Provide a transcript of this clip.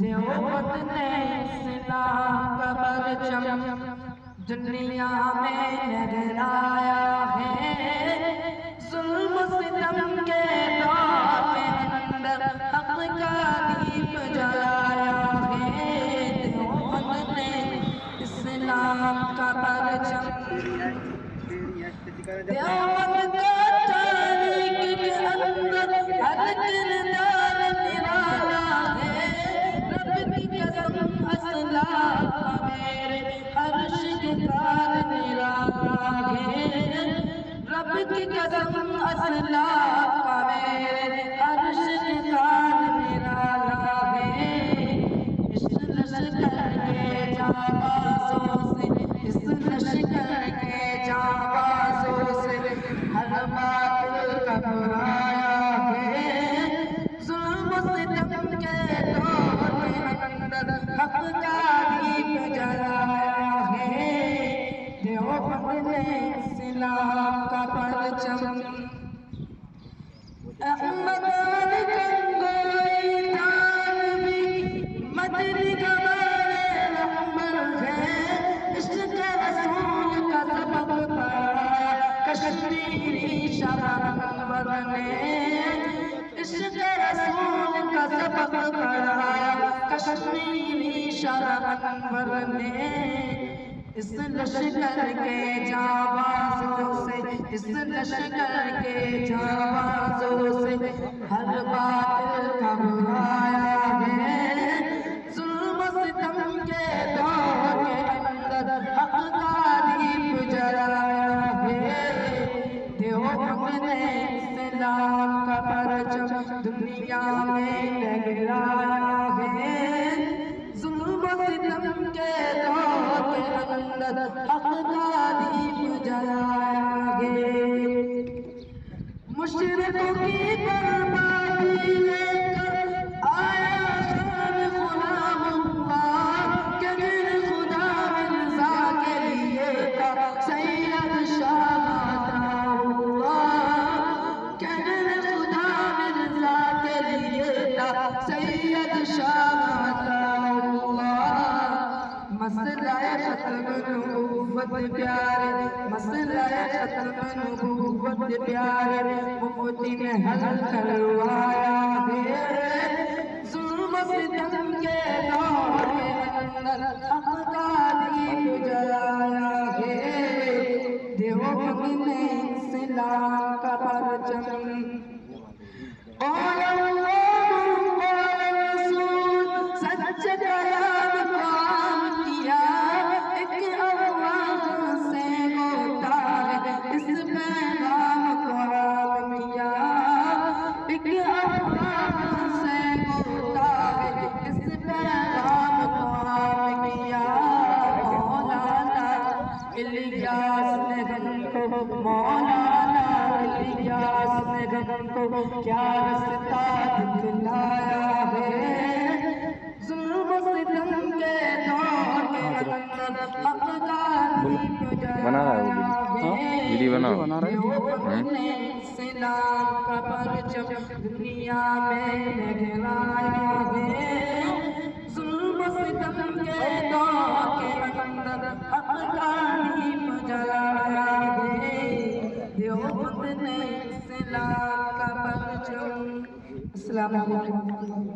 دیوبند نے اسلام کا پرچم دنیا میں لہرایا ہے، ظلم و ستم کے دور کے اندر حق کا دیپ جلایا ہے۔ دیوبند نے اسلام کا پرچم، دیوبند کا تاریخ کے اندر ہر کردار نرالا ہے، رب کی قسم اسلاف کا میرے ہر شکار نرالا ہے، رب کی قسم اسلاف کا میرے ہر شکار نرالا ہے۔ اس لشکر کے جانبازوں سے، اس لشکر کے جانبازوں سے ہر باطل کا برایا ہے، ظلم و ستم کے دور کے اندر حق کا دیپ جلایا ہے۔ دیوبند نے اسلام کا پرچم، احمد علی گنگوئی تھانوی مدنی گوارے رہبر ہے، عشق رسول کا سبق پڑھایا کشمیری شاہنور نے، عشق رسول کا سبق پڑھایا کشمیری شاہنور نے۔ اس لشکر کے جانبازوں سے، اس لشکر کے جانبازوں سے ہر باطل کا برایا ہے، ظلم و ستم کے دور کے اندر حق کا دیپ جلایا ہے۔ دیوبند نے اسلام کا پرچم دنیا میں لہرایا ہے، ظلم و ستم کے دور کے اندر حق کا دیپ جلایا ہے۔ مشرکوں کی بربادی لے کر آیا شان غلام اللہ، کہ دل خدا مرزا کے لیے تھا سید شاہ عطاءاللہ، کہ دل خدا مرزا کے لیے تھا سید شاہ عطاءاللہ۔ مسئلہ ختم نبوت پیارے، مسئلہ ختم نبوت پیارے مفتی نے حل کروایا ہے، ظلم و ستم کے دور کے اندر حق کا دیپ جلایا ہے۔ دیوبند نے اسلام کا پرچم، قال اللہ قال رسول، سچ کلام کو عام کیا، ایک آواز سے وہ تار اس پیغام کو عام کیا، ایک آواز سے وہ تار اس پیغام کو عام کیا۔ مولانا الیاس نے ہم کو، مولانا الیاس نے ہم کو کیا رستہ دکھلایا ہے، ظلم و ستم کے دور کے اندر حق کا دیپ جلایا ہے۔ دیوبند نے اسلام کا پرچم دنیا میں لہرایا ہے، ظلم و ستم کے دور کے اندر حق کا دیپ جلایا ہے۔ دیوبند نے اسلام کا پرچم۔ السلام علیکم۔